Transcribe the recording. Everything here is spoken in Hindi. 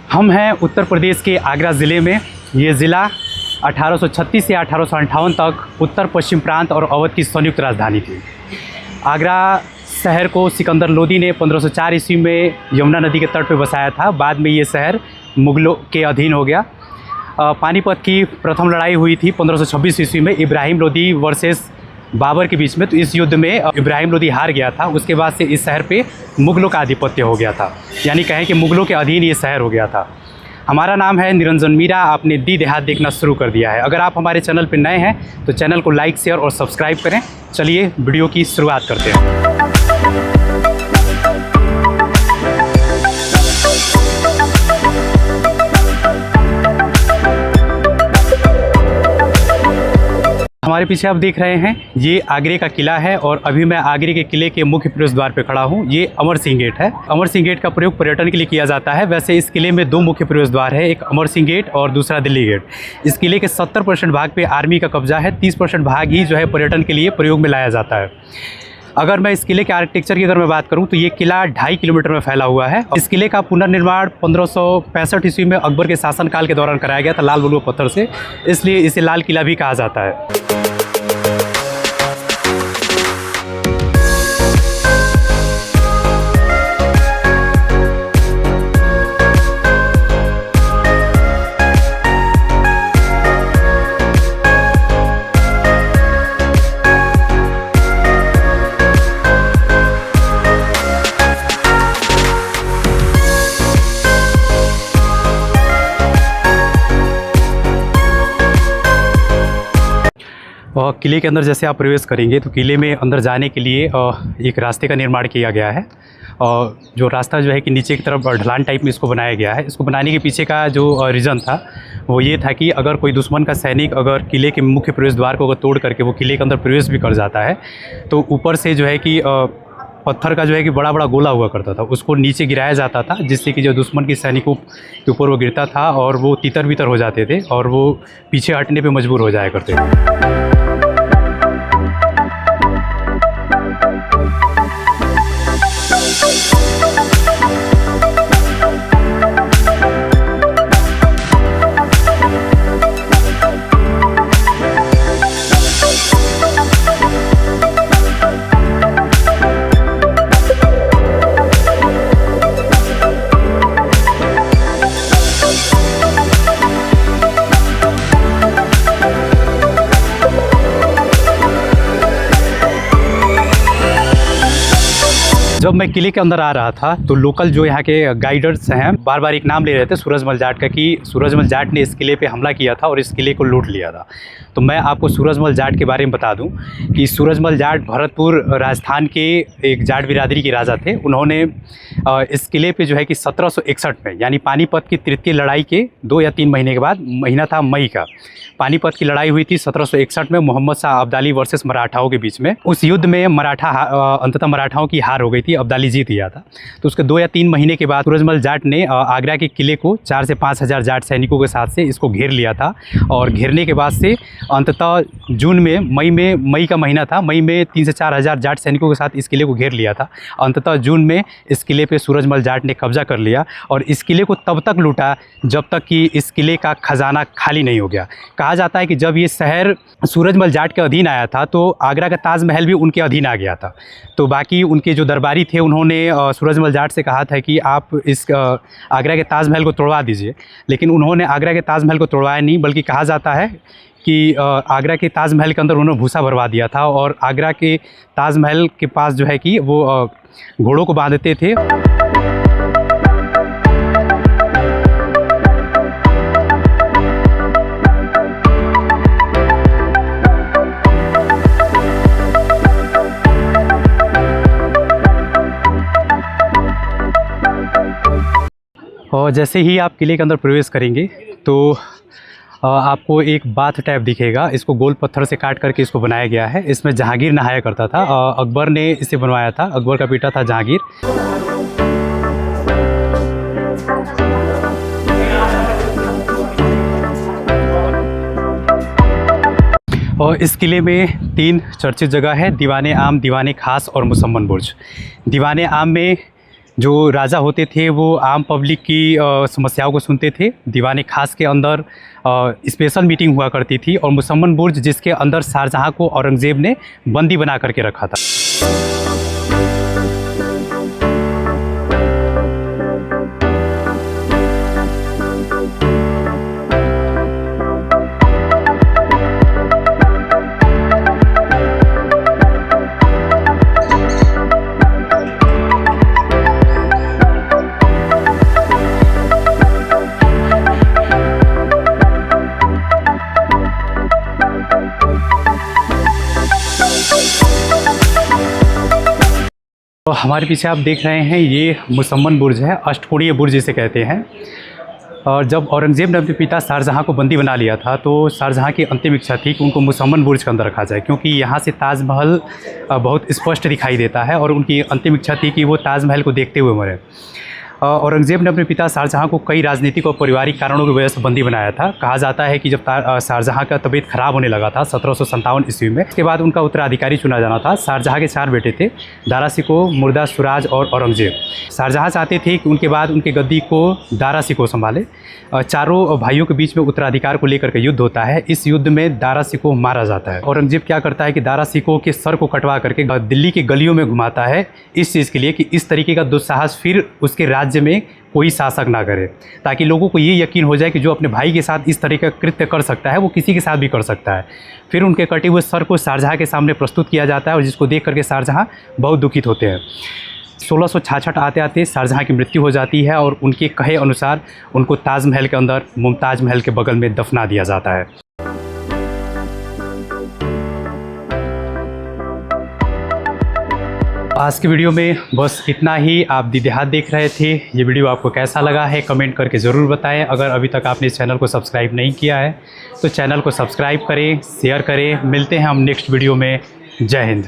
हम हैं उत्तर प्रदेश के आगरा ज़िले में। ये ज़िला 1836 से 1858 तक उत्तर पश्चिम प्रांत और अवध की संयुक्त राजधानी थी। आगरा शहर को सिकंदर लोदी ने 1504 ईस्वी में यमुना नदी के तट पर बसाया था। बाद में ये शहर मुग़लों के अधीन हो गया। पानीपत की प्रथम लड़ाई हुई थी 1526 ईस्वी में इब्राहिम लोदी वर्सेस बाबर के बीच में। तो इस युद्ध में इब्राहिम लोदी हार गया था। उसके बाद से इस शहर पे मुग़लों का आधिपत्य हो गया था, यानी कहें कि मुग़लों के अधीन ये शहर हो गया था। हमारा नाम है निरंजन मीरा। आपने दी देहात देखना शुरू कर दिया है। अगर आप हमारे चैनल पर नए हैं तो चैनल को लाइक, शेयर और सब्सक्राइब करें। चलिए वीडियो की शुरुआत करते हैं। हमारे पीछे आप देख रहे हैं ये आगरे का किला है और अभी मैं आगरे के किले के मुख्य प्रवेश द्वार पर खड़ा हूँ। ये अमर सिंह गेट है। अमर सिंह गेट का प्रयोग पर्यटन के लिए किया जाता है। वैसे इस किले में दो मुख्य प्रवेश द्वार है, एक अमर सिंह गेट और दूसरा दिल्ली गेट। इस किले के 70% भाग पे आर्मी का कब्जा है, 30% भाग ही जो है पर्यटन के लिए प्रयोग में लाया जाता है। अगर मैं इस किले के आर्किटेक्चर की अगर मैं बात करूं तो ये किला 2.5 किलोमीटर में फैला हुआ है। इस किले का पुनर्निर्माण 1565 ईस्वी में अकबर के शासनकाल के दौरान कराया गया था लाल बलुआ पत्थर से, इसलिए इसे लाल किला भी कहा जाता है। किले के अंदर जैसे आप प्रवेश करेंगे तो किले में अंदर जाने के लिए एक रास्ते का निर्माण किया गया है। और जो रास्ता जो है कि नीचे की तरफ ढलान टाइप में इसको बनाया गया है। इसको बनाने के पीछे का जो रीज़न था वो ये था कि अगर कोई दुश्मन का सैनिक अगर किले के मुख्य प्रवेश द्वार को अगर तोड़ करके वो किले के अंदर प्रवेश भी कर जाता है तो ऊपर से जो है कि पत्थर का जो है कि बड़ा बड़ा गोला हुआ करता था, उसको नीचे गिराया जाता था, जिससे कि जो दुश्मन के सैनिकों के ऊपर वो गिरता था और वो तितर बितर हो जाते थे और वो पीछे हटने पे मजबूर हो जाया करते थे। जब मैं किले के अंदर आ रहा था तो लोकल जो यहाँ के गाइडर्स हैं बार बार एक नाम ले रहे थे सूरजमल जाट का, कि सूरजमल जाट ने इस किले पे हमला किया था और इस किले को लूट लिया था। तो मैं आपको सूरजमल जाट के बारे में बता दूं कि सूरजमल जाट भरतपुर राजस्थान के एक जाट बिरादरी के राजा थे। उन्होंने इस किले पे जो है कि 1761 में, यानी पानीपत की तृतीय लड़ाई के 2 या 3 महीने के बाद, महीना था मई का, पानीपत की लड़ाई हुई थी 1761 में मोहम्मद शाह अब्दाली वर्सेस मराठाओं के बीच में। उस युद्ध में अंततः मराठाओं की हार हो गई थी, अब्दाली जीत गया था। तो उसके 2 या 3 महीने के बाद सूरजमल जाट ने आगरा के किले को 4 से 5 हज़ार जाट सैनिकों के साथ से इसको घेर लिया था। और घेरने के बाद से अंततः जून में, मई का महीना था, मई में 3 से 4 हज़ार जाट सैनिकों के साथ इस किले को घेर लिया था। अंततः जून में इस किले पे सूरजमल जाट ने कब्जा कर लिया और इस किले को तब तक लूटा जब तक कि इस किले का खजाना खाली नहीं हो गया। कहा जाता है कि जब ये शहर सूरजमल जाट के अधीन आया था तो आगरा का ताजमहल भी उनके अधीन आ गया था। तो बाकी उनके जो दरबारी थे उन्होंने सूरजमल जाट से कहा था कि आप इस आगरा के ताजमहल को तोड़वा दीजिए, लेकिन उन्होंने आगरा के ताजमहल को तोड़वाया नहीं, बल्कि कहा जाता है कि आगरा के ताजमहल के अंदर उन्होंने भूसा भरवा दिया था और आगरा के ताजमहल के पास जो है कि वो घोड़ों को बांधते थे। और जैसे ही आप किले के अंदर प्रवेश करेंगे तो आपको एक बाथ टैप दिखेगा। इसको गोल पत्थर से काट करके इसको बनाया गया है। इसमें जहांगीर नहाया करता था। अकबर ने इसे बनवाया था। अकबर का बेटा था जहांगीर। और इस किले में 3 चर्चित जगह है, दीवाने आम, दीवाने खास और मुसम्मन बुर्ज। दीवाने आम में जो राजा होते थे वो आम पब्लिक की समस्याओं को सुनते थे। दीवान खास के अंदर स्पेशल मीटिंग हुआ करती थी और मुसम्मन बुर्ज जिसके अंदर शाहजहाँ को औरंगज़ेब ने बंदी बना करके रखा था। तो हमारे पीछे आप देख रहे हैं ये मुसम्मन बुर्ज है, अष्टकोणीय बुर्ज जिसे कहते हैं। और जब औरंगज़ेब ने अपने पिता शाहजहाँ को बंदी बना लिया था तो शाहजहाँ की अंतिम इच्छा थी कि उनको मुसम्मन बुर्ज के अंदर रखा जाए, क्योंकि यहाँ से ताजमहल बहुत स्पष्ट दिखाई देता है और उनकी अंतिम इच्छा थी कि वो ताजमहल को देखते हुए मरे। औरंगज़ेब ने अपने पिता शाहजहाँ को कई राजनीतिक और पारिवारिक कारणों की वजह से बंदी बनाया था। कहा जाता है कि जब शाहजहाँ का तबीयत खराब होने लगा था 1757 ईस्वी में, इसके बाद उनका उत्तराधिकारी चुना जाना था। शाहजहाँ के 4 बेटे थे, दारा शिकोह, मुर्दा, सुराज और औरंगज़ेब। शाहजहाँ चाहते थे कि उनके बाद उनके गद्दी को दारा शिकोह संभाले। चारों भाइयों के बीच में उत्तराधिकार को लेकर के युद्ध होता है। इस युद्ध में दारा शिकोह मारा जाता है। औरंगज़ेब क्या करता है कि दारा शिकोह के सर को कटवा करके दिल्ली की गलियों में घुमाता है, इस चीज़ के लिए कि इस तरीके का दुस्साहस फिर उसके राज्य में कोई शासक ना करे, ताकि लोगों को ये यकीन हो जाए कि जो अपने भाई के साथ इस तरह का कृत्य कर सकता है वो किसी के साथ भी कर सकता है। फिर उनके कटे हुए सर को शाहजहाँ के सामने प्रस्तुत किया जाता है और जिसको देख करके शाहजहाँ बहुत दुखित होते हैं। 1666 आते आते शाहजहाँ की मृत्यु हो जाती है और उनके कहे अनुसार उनको ताजमहल के अंदर मुमताज़ महल के बगल में दफना दिया जाता है। आज की वीडियो में बस इतना ही। आप दीदेहात देख रहे थे। ये वीडियो आपको कैसा लगा है कमेंट करके ज़रूर बताएं। अगर अभी तक आपने इस चैनल को सब्सक्राइब नहीं किया है तो चैनल को सब्सक्राइब करें, शेयर करें। मिलते हैं हम नेक्स्ट वीडियो में। जय हिंद।